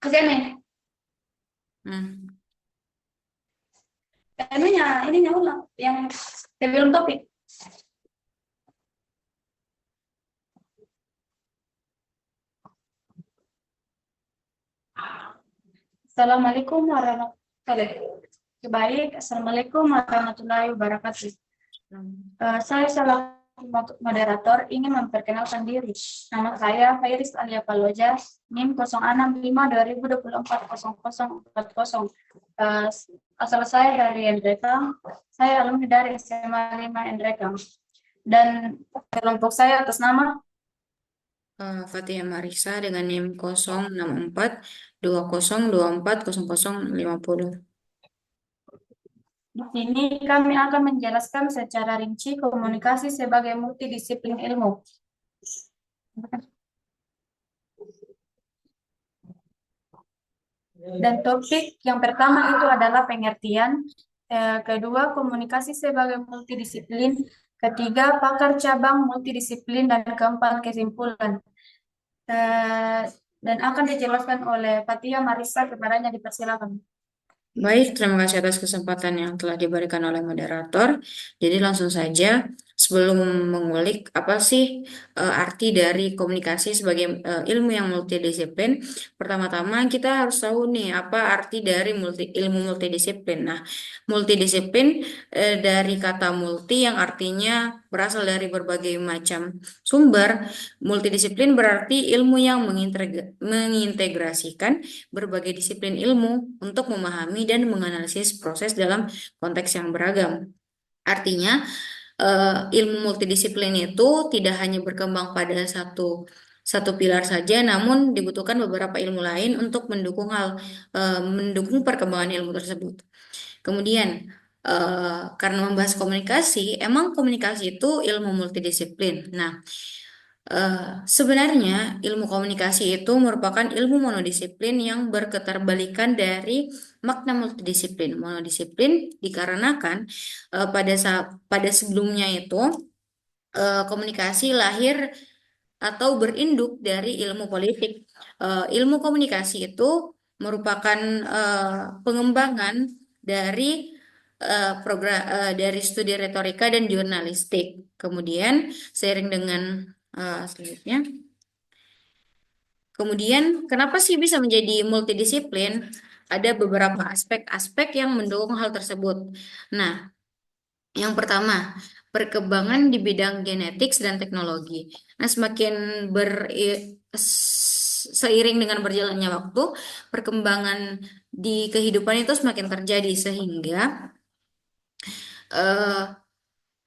Oke nih, Hmm. ininya ulang yang sebelum topik. Assalamualaikum warahmatullahi wabarakatuh. Baik, Assalamualaikum warahmatullahi wabarakatuh. Saya selaku moderator ingin memperkenalkan diri. Nama saya Fairis Alia Paloja, NIM 065 2024 0040. Asal saya dari Endrekang, saya alumni dari SMA 5 Endrekang. Dan kelompok saya atas nama Fatia Marisa dengan NIM 064 2024 0050. di sini kami akan menjelaskan secara rinci komunikasi sebagai multidisiplin ilmu. Dan topik yang pertama itu adalah pengertian, kedua komunikasi sebagai multidisiplin, ketiga pakar cabang multidisiplin, dan keempat kesimpulan. Eh, dan akan dijelaskan oleh Fatia Marisa, kepadanya dipersilakan. Baik, terima kasih atas kesempatan yang telah diberikan oleh moderator. Jadi langsung saja, sebelum mengulik apa sih arti dari komunikasi sebagai ilmu yang multidisiplin, pertama-tama kita harus tahu nih apa arti dari ilmu multidisiplin. Nah, multidisiplin dari kata multi yang artinya berasal dari berbagai macam sumber. Multidisiplin berarti ilmu yang mengintegrasikan berbagai disiplin ilmu untuk memahami dan menganalisis proses dalam konteks yang beragam. Artinya, ilmu multidisiplin itu tidak hanya berkembang pada satu satu pilar saja, namun dibutuhkan beberapa ilmu lain untuk mendukung perkembangan ilmu tersebut. Kemudian, karena membahas komunikasi, emang komunikasi itu ilmu multidisiplin. Nah, sebenarnya ilmu komunikasi itu merupakan ilmu monodisiplin yang berketerbalikan dari makna multidisiplin. Monodisiplin dikarenakan pada sebelumnya itu komunikasi lahir atau berinduk dari ilmu politik. Ilmu komunikasi itu merupakan pengembangan dari dari studi retorika dan jurnalistik. Kemudian seiring dengan selanjutnya. Kemudian, kenapa sih bisa menjadi multidisiplin? Ada beberapa aspek-aspek yang mendukung hal tersebut. Nah, yang pertama, perkembangan di bidang genetik dan teknologi. Nah, seiring dengan berjalannya waktu, perkembangan di kehidupan itu semakin terjadi sehingga eh,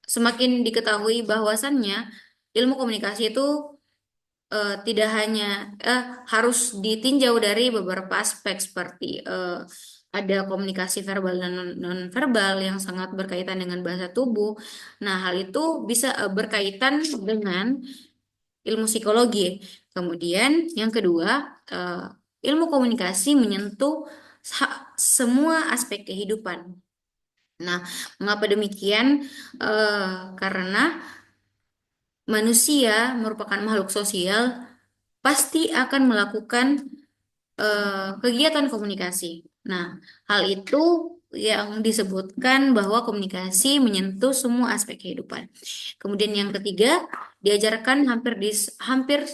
semakin diketahui bahwasannya ilmu komunikasi itu tidak hanya eh, harus ditinjau dari beberapa aspek seperti ada komunikasi verbal dan non verbal yang sangat berkaitan dengan bahasa tubuh. Nah, hal itu bisa berkaitan dengan ilmu psikologi. Kemudian yang kedua, ilmu komunikasi menyentuh semua aspek kehidupan. Nah, mengapa demikian? Karena manusia merupakan makhluk sosial pasti akan melakukan kegiatan komunikasi. Nah, hal itu yang disebutkan bahwa komunikasi menyentuh semua aspek kehidupan. Kemudian yang ketiga, diajarkan hampir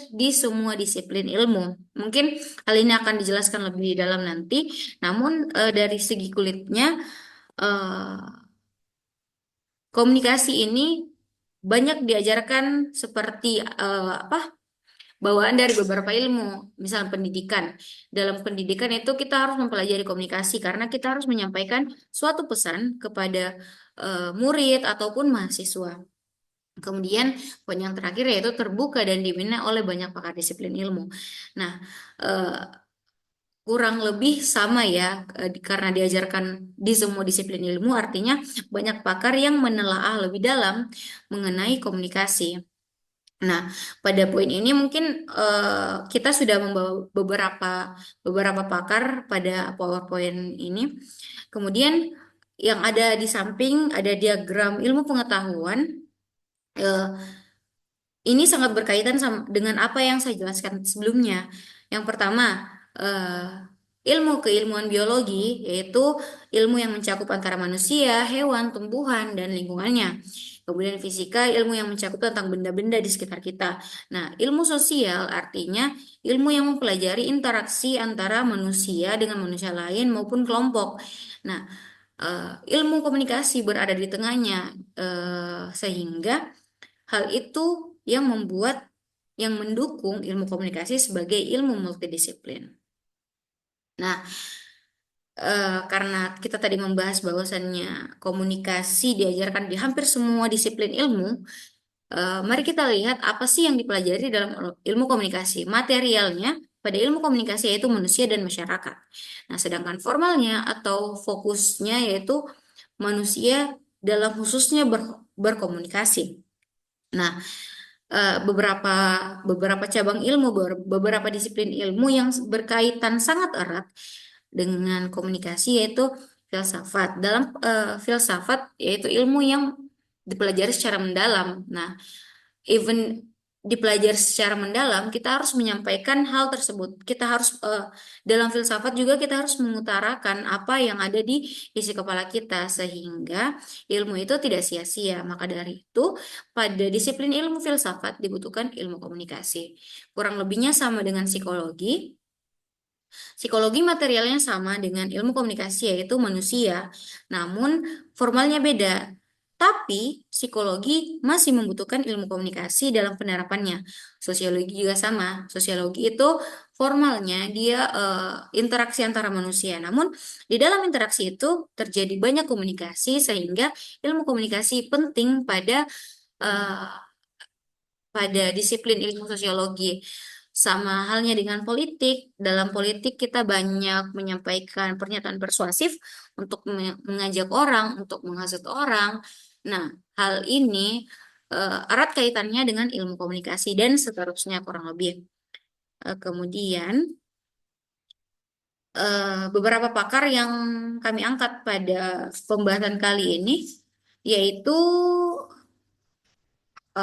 di semua disiplin ilmu. Mungkin hal ini akan dijelaskan lebih dalam nanti, namun dari segi kulitnya, eh, komunikasi ini banyak diajarkan seperti apa? Bawaan dari beberapa ilmu, misal pendidikan. Dalam pendidikan itu kita harus mempelajari komunikasi karena kita harus menyampaikan suatu pesan kepada murid ataupun mahasiswa. Kemudian poin yang terakhir yaitu terbuka dan dibina oleh banyak pakar disiplin ilmu. Nah, eh, kurang lebih sama ya karena diajarkan di semua disiplin ilmu artinya banyak pakar yang menelaah lebih dalam mengenai komunikasi. Nah, pada poin ini mungkin kita sudah membawa beberapa pakar pada PowerPoint ini. Kemudian yang ada di samping ada diagram ilmu pengetahuan. Eh, ini sangat berkaitan dengan apa yang saya jelaskan sebelumnya. Yang pertama, Ilmu keilmuan biologi yaitu ilmu yang mencakup antara manusia, hewan, tumbuhan, dan lingkungannya. Kemudian fisika, ilmu yang mencakup tentang benda-benda di sekitar kita. Nah, ilmu sosial artinya ilmu yang mempelajari interaksi antara manusia dengan manusia lain maupun kelompok. Nah, ilmu komunikasi berada di tengahnya, sehingga hal itu yang membuat, yang mendukung ilmu komunikasi sebagai ilmu multidisiplin. Nah, karena kita tadi membahas bahwasannya komunikasi diajarkan di hampir semua disiplin ilmu, mari kita lihat apa sih yang dipelajari dalam ilmu komunikasi. Materialnya pada ilmu komunikasi yaitu manusia dan masyarakat. Nah, sedangkan formalnya atau fokusnya yaitu manusia dalam khususnya berkomunikasi. Nah, beberapa beberapa cabang ilmu, beberapa disiplin ilmu yang berkaitan sangat erat dengan komunikasi yaitu filsafat. Dalam filsafat yaitu ilmu yang dipelajari secara mendalam. Nah, even dipelajari secara mendalam, kita harus menyampaikan hal tersebut. Kita harus dalam filsafat juga kita harus mengutarakan apa yang ada di isi kepala kita sehingga ilmu itu tidak sia-sia. Maka dari itu, pada disiplin ilmu filsafat dibutuhkan ilmu komunikasi. Kurang lebihnya sama dengan psikologi. Psikologi materialnya sama dengan ilmu komunikasi yaitu manusia, namun formalnya beda. Tapi psikologi masih membutuhkan ilmu komunikasi dalam penerapannya. Sosiologi juga sama. Sosiologi itu formalnya dia interaksi antara manusia. Namun di dalam interaksi itu terjadi banyak komunikasi sehingga ilmu komunikasi penting eh, pada disiplin ilmu sosiologi. Sama halnya dengan politik. Dalam politik kita banyak menyampaikan pernyataan persuasif untuk mengajak orang, untuk menghasut orang. Nah, hal ini erat kaitannya dengan ilmu komunikasi dan seterusnya kurang lebih. Kemudian beberapa pakar yang kami angkat pada pembahasan kali ini yaitu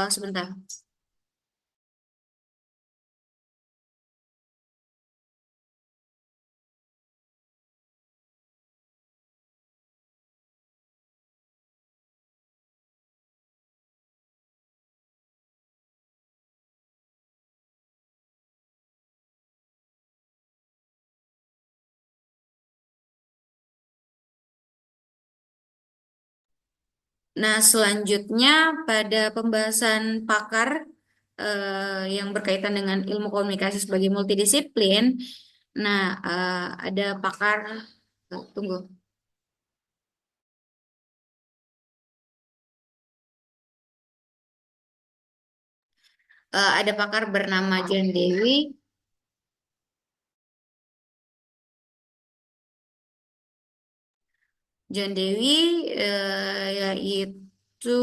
sebentar. Nah, selanjutnya pada pembahasan pakar yang berkaitan dengan ilmu komunikasi sebagai multidisiplin. Nah, ada pakar, tunggu. Ada pakar bernama John Dewey. John Dewey yaitu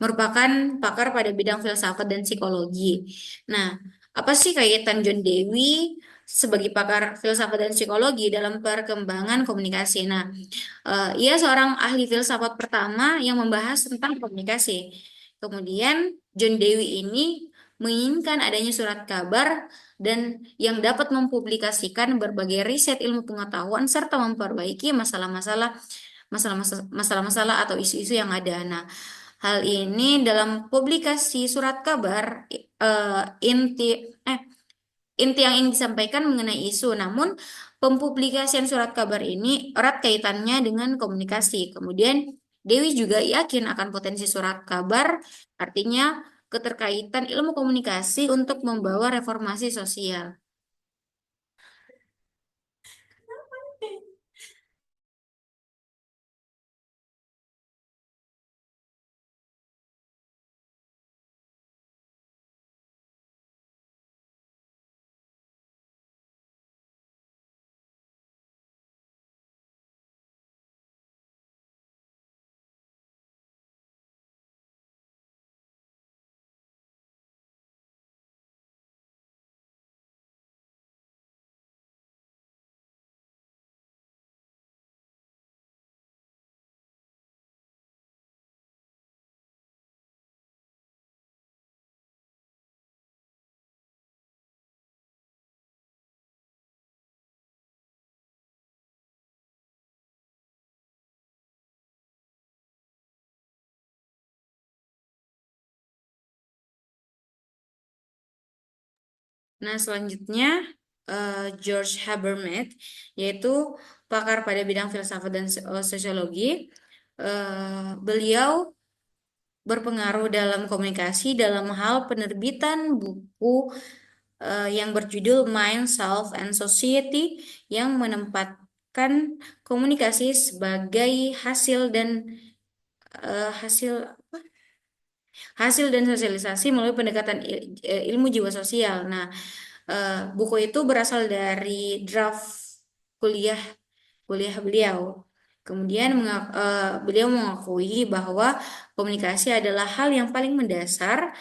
merupakan pakar pada bidang filsafat dan psikologi. Nah, apa sih kaitan John Dewey sebagai pakar filsafat dan psikologi dalam perkembangan komunikasi? Nah, ia seorang ahli filsafat pertama yang membahas tentang komunikasi. Kemudian John Dewey ini menginginkan adanya surat kabar dan yang dapat mempublikasikan berbagai riset ilmu pengetahuan serta memperbaiki masalah-masalah atau isu-isu yang ada. Nah, hal ini dalam publikasi surat kabar inti inti yang ingin disampaikan mengenai isu, namun pempublikasian surat kabar ini erat kaitannya dengan komunikasi. Kemudian Dewi juga yakin akan potensi surat kabar, artinya keterkaitan ilmu komunikasi untuk membawa reformasi sosial. Nah, selanjutnya George Habermas, yaitu pakar pada bidang filsafat dan sosiologi. Beliau berpengaruh dalam komunikasi dalam hal penerbitan buku yang berjudul Mind, Self, and Society yang menempatkan komunikasi sebagai hasil dan eh, hasil hasil dan sosialisasi melalui pendekatan ilmu jiwa sosial. Nah, buku itu berasal dari draft kuliah kuliah beliau. Kemudian beliau mengakui bahwa komunikasi adalah hal yang paling mendasar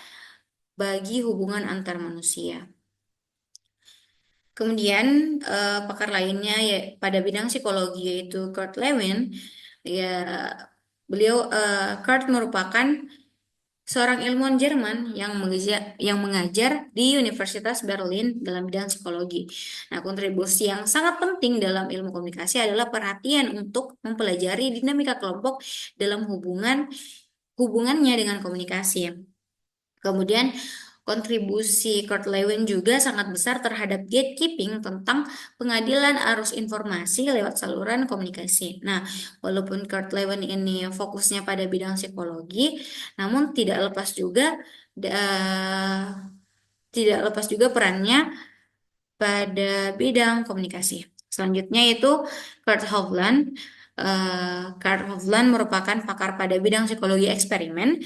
bagi hubungan antar manusia. Kemudian pakar lainnya ya pada bidang psikologi yaitu Kurt Lewin, ya Kurt merupakan seorang ilmuwan Jerman yang mengajar di Universitas Berlin dalam bidang psikologi. Nah, kontribusi yang sangat penting dalam ilmu komunikasi adalah perhatian untuk mempelajari dinamika kelompok dalam hubungannya dengan komunikasi. Kemudian kontribusi Kurt Lewin juga sangat besar terhadap gatekeeping tentang pengadilan arus informasi lewat saluran komunikasi. Nah, walaupun Kurt Lewin ini fokusnya pada bidang psikologi, namun tidak lepas juga perannya pada bidang komunikasi. Selanjutnya itu Kurt Hovland. Kurt Hovland merupakan pakar pada bidang psikologi eksperimen.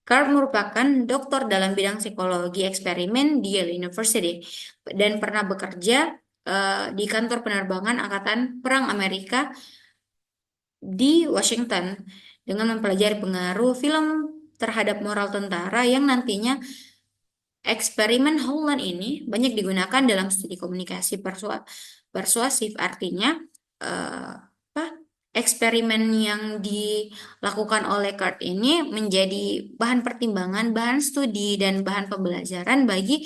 Kurt merupakan doktor dalam bidang psikologi eksperimen di Yale University dan pernah bekerja di kantor penerbangan Angkatan Perang Amerika di Washington dengan mempelajari pengaruh film terhadap moral tentara yang nantinya eksperimen Howland ini banyak digunakan dalam studi komunikasi persuasif. Artinya, apa? Eksperimen yang dilakukan oleh Card ini menjadi bahan pertimbangan, bahan studi, dan bahan pembelajaran bagi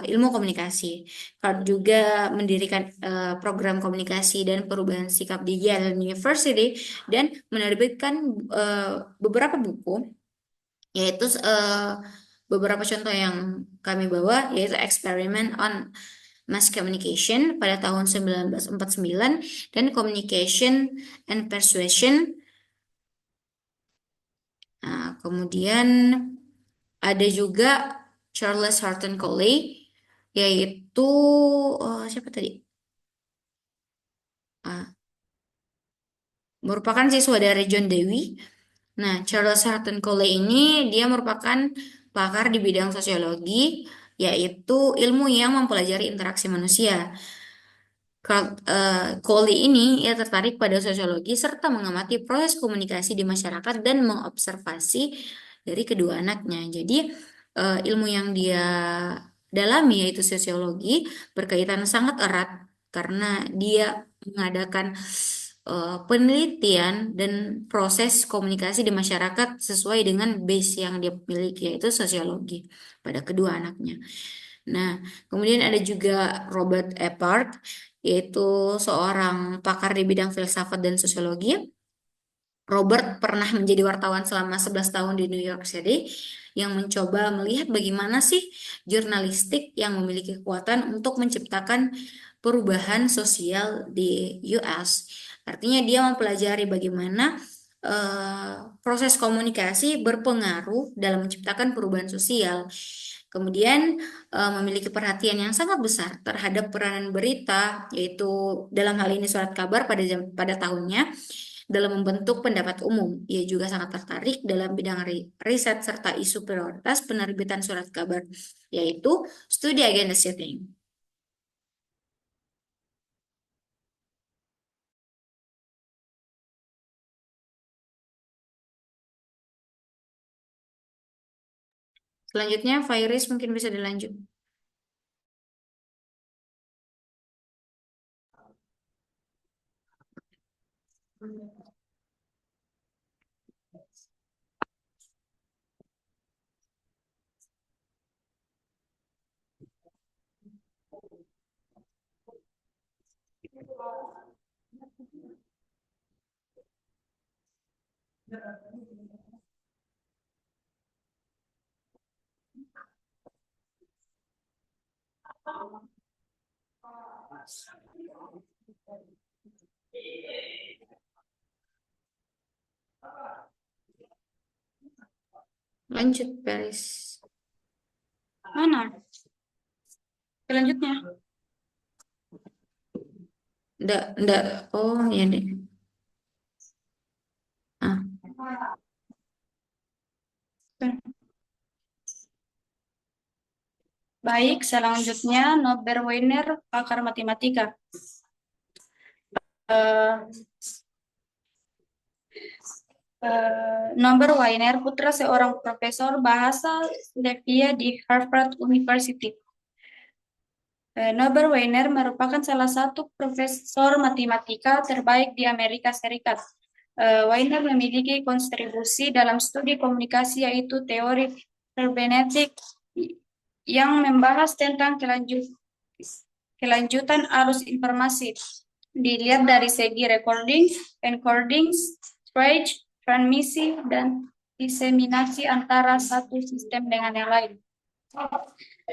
ilmu komunikasi. Card juga mendirikan program komunikasi dan perubahan sikap di Yale University dan menerbitkan beberapa buku, yaitu beberapa contoh yang kami bawa yaitu Experiment on Mass Communication pada tahun 1949 dan Communication and Persuasion. Nah, kemudian ada juga Charles Horton Coley, yaitu siapa tadi? Ah, merupakan siswa dari John Dewey. Nah, Charles Horton Coley ini dia merupakan pakar di bidang sosiologi, yaitu ilmu yang mempelajari interaksi manusia. Coley ini ia tertarik pada sosiologi serta mengamati proses komunikasi di masyarakat dan mengobservasi dari kedua anaknya. Jadi, ilmu yang dia dalami yaitu sosiologi berkaitan sangat erat karena dia mengadakan penelitian dan proses komunikasi di masyarakat sesuai dengan base yang dia miliki yaitu sosiologi pada kedua anaknya. Nah, kemudian ada juga Robert Epard, yaitu seorang pakar di bidang filsafat dan sosiologi. Robert pernah menjadi wartawan selama 11 tahun di New York City yang mencoba melihat bagaimana sih jurnalistik yang memiliki kekuatan untuk menciptakan perubahan sosial di US. Artinya dia mempelajari bagaimana proses komunikasi berpengaruh dalam menciptakan perubahan sosial. Kemudian memiliki perhatian yang sangat besar terhadap peranan berita, yaitu dalam hal ini surat kabar pada tahunnya dalam membentuk pendapat umum. Ia juga sangat tertarik dalam bidang riset serta isu prioritas penerbitan surat kabar, yaitu studi agenda setting. Selanjutnya, Fairis mungkin bisa dilanjut. Lanjut, Paris. Mana? Selanjutnya. Ndak. Oh, ya deh. Ah, Baik, selanjutnya Norbert Wiener, pakar matematika. Eh, Norbert Wiener, putra seorang profesor bahasa Slavia di Harvard University. Norbert Wiener merupakan salah satu profesor matematika terbaik di Amerika Serikat. Wiener memiliki kontribusi dalam studi komunikasi yaitu teori verbanetik yang membahas tentang kelanjutan arus informasi. Dilihat dari segi recording, encoding, storage, transmisi, dan diseminasi antara satu sistem dengan yang lain.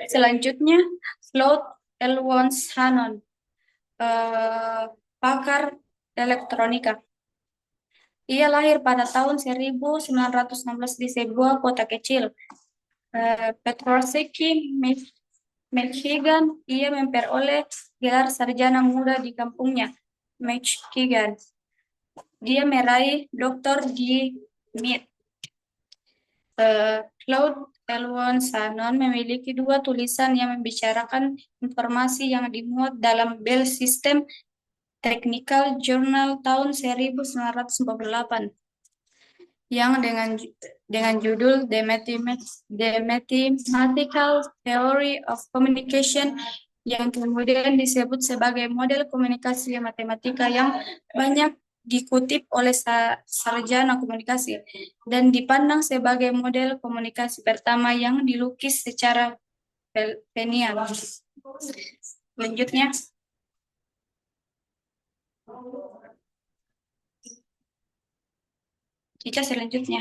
Selanjutnya, Claude L. Shannon, pakar elektronika. Ia lahir pada tahun 1916 di sebuah kota kecil, Petrorsky, Michigan. Ia memperoleh gelar sarjana muda di kampungnya, Michigan. Dia meraih doktor di MIT. Claude L. Shannon memiliki dua tulisan yang membicarakan informasi yang dimuat dalam Bell System Technical Journal tahun 1948 yang dengan judul The Mathematical Theory of Communication, yang kemudian disebut sebagai model komunikasi matematika yang banyak dikutip oleh sarjana komunikasi dan dipandang sebagai model komunikasi pertama yang dilukis secara penial. Selanjutnya, Cica selanjutnya.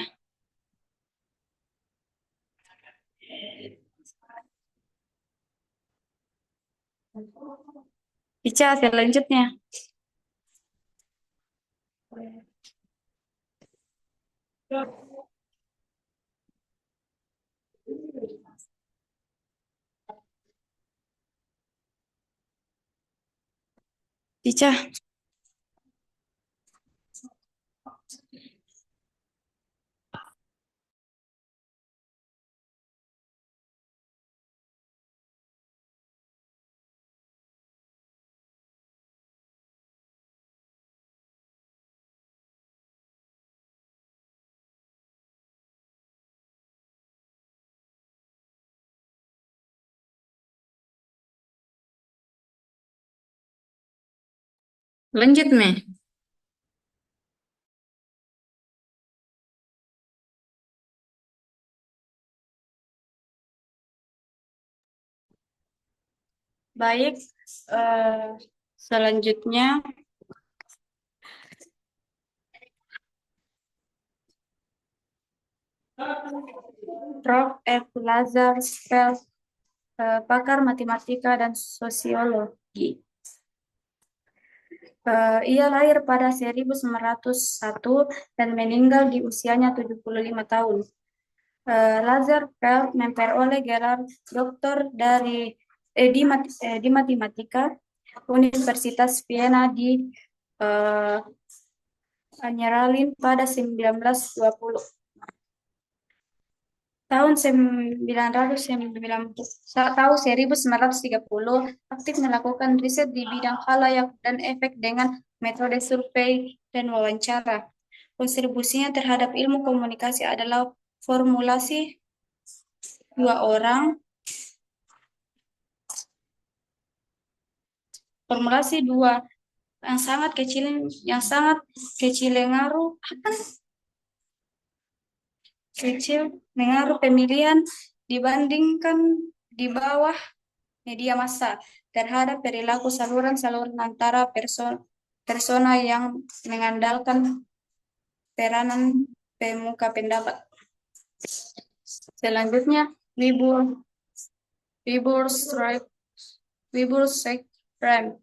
Cica selanjutnya. Cica. lanjut, Meh. Baik, selanjutnya Prof. F. Lazar Spelk, pakar matematika dan sosiologi. Ia lahir pada 1901 dan meninggal di usianya 75 tahun. Lazar Spelk memperoleh gelar doktor di matematika Universitas Vienna di Anyaralin pada 1920. Tahun 1930 aktif melakukan riset di bidang khalayak dan efek dengan metode survei dan wawancara. Kontribusinya terhadap ilmu komunikasi adalah formulasi dua yang sangat kecil mengaruh pemilihan dibandingkan di bawah media massa terhadap perilaku saluran-saluran antara persona yang mengandalkan peranan pemuka pendapat. Selanjutnya, Libur Stripe, Wibul Sekrem,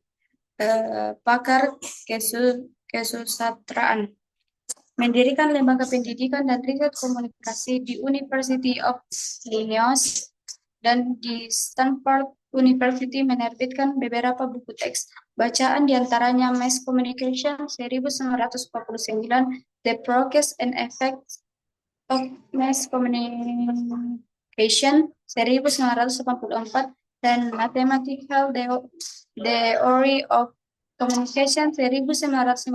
pakar kesusastraan, mendirikan lembaga pendidikan dan riset komunikasi di University of Illinois dan di Stanford University, menerbitkan beberapa buku teks bacaan, diantaranya Mass Communication 1949, The Progress and Effects of Mass Communication 1984, dan Mathematical Theory of Communication 1954,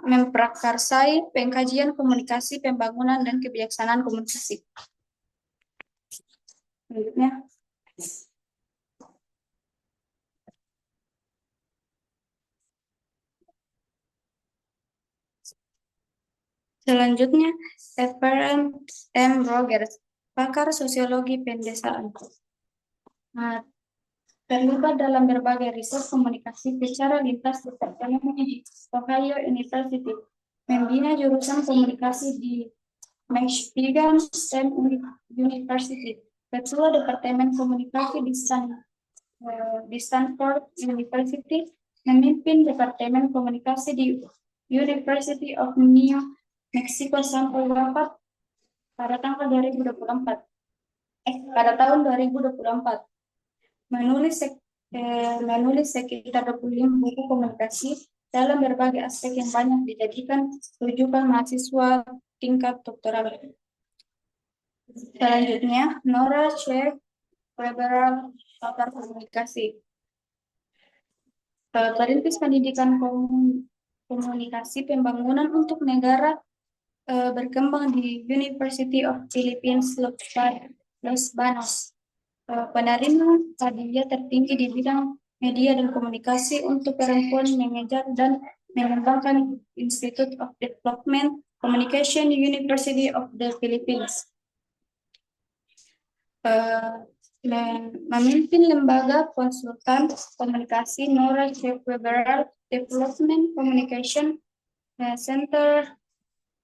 memprakarsai pengkajian komunikasi, pembangunan, dan kebijaksanaan komunikasi. Selanjutnya, Efraim M. Rogers, pakar sosiologi pedesaan. Nah, terlibat dalam berbagai riset komunikasi secara lintas departemen di Ohio University, membina jurusan komunikasi di Michigan State University, ketua departemen komunikasi di Stanford University, memimpin departemen komunikasi di University of New Mexico sampai wafat pada tanggal 2024. Pada tahun 2024. Menulis sekitar 25 buku komunikasi dalam berbagai aspek yang banyak dijadikan rujukan mahasiswa tingkat doktoral. Selanjutnya, Nora Sheikh Weber, pakar komunikasi. Perintis pendidikan komunikasi pembangunan untuk negara berkembang di University of Philippines, Los Banos. Penerima hadiah tertinggi di bidang media dan komunikasi untuk perempuan, mengejar dan mengembangkan Institute of Development Communication University of the Philippines. Memimpin lembaga konsultan komunikasi Nora Weber Development Communication Center,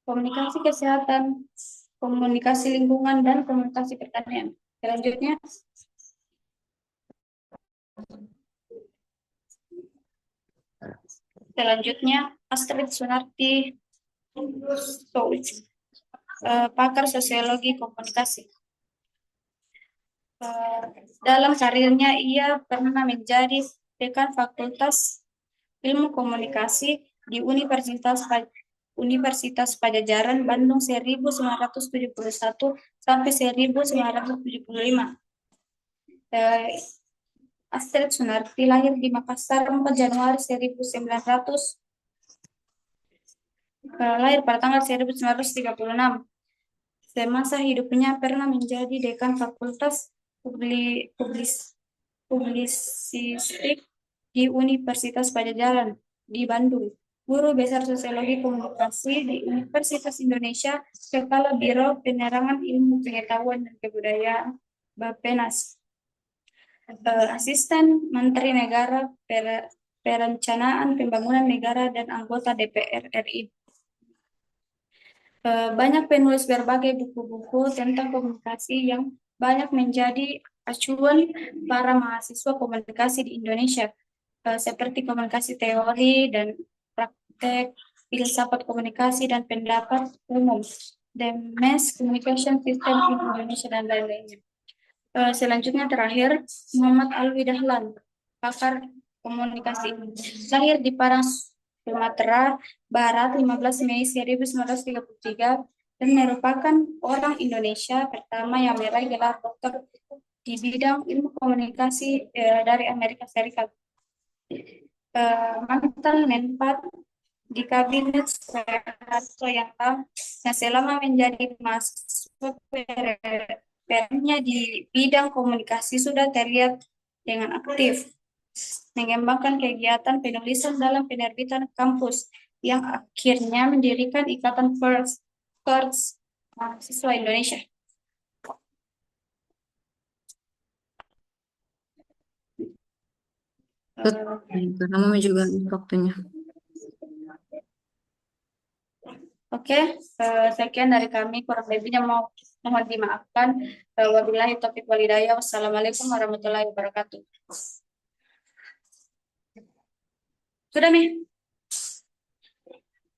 komunikasi kesehatan, komunikasi lingkungan, dan komunikasi pertanian. Selanjutnya, Astrid Sunarti Stolz, pakar sosiologi komunikasi. Dalam karirnya, ia pernah menjadi dekan Fakultas Ilmu Komunikasi di Universitas Padjadjaran Bandung 1971 sampai 1975. Astrid Sunarti lahir di Makassar 4 Januari 1900. Lahir pada tanggal 1936. Semasa hidupnya pernah menjadi dekan Fakultas Publisistik di Universitas Padjadjaran di Bandung, guru besar sosiologi komunikasi di Universitas Indonesia, Kepala Biro Penerangan Ilmu Pengetahuan dan Kebudayaan Bappenas, Asisten Menteri Negara Perencanaan Pembangunan Negara, dan anggota DPR RI. Banyak penulis berbagai buku-buku tentang komunikasi yang banyak menjadi acuan para mahasiswa komunikasi di Indonesia, seperti komunikasi teori dan praktek, filsafat komunikasi dan pendapat umum, The Mass Communication System in Indonesia, dan lain-lainnya. Selanjutnya terakhir, Muhammad Alwi Dahlan, pakar komunikasi. Lahir di Padang, Sumatera Barat 15 Mei 1933 dan merupakan orang Indonesia pertama yang meraih gelar doktor di bidang ilmu komunikasi dari Amerika Serikat. Mantan Menpan di Kabinet Soeharto yang selama menjadi mahasiswa perannya di bidang komunikasi sudah terlihat dengan aktif mengembangkan kegiatan penulisan dalam penerbitan kampus yang akhirnya mendirikan Ikatan Pers Mahasiswa Indonesia. Kamu juga waktunya. Oke, sekian dari kami, kurang lebihnya mau Mohon dimaafkan. Wabillahi taufiq walhidayah. Wassalamualaikum warahmatullahi wabarakatuh. Sudah, Mi?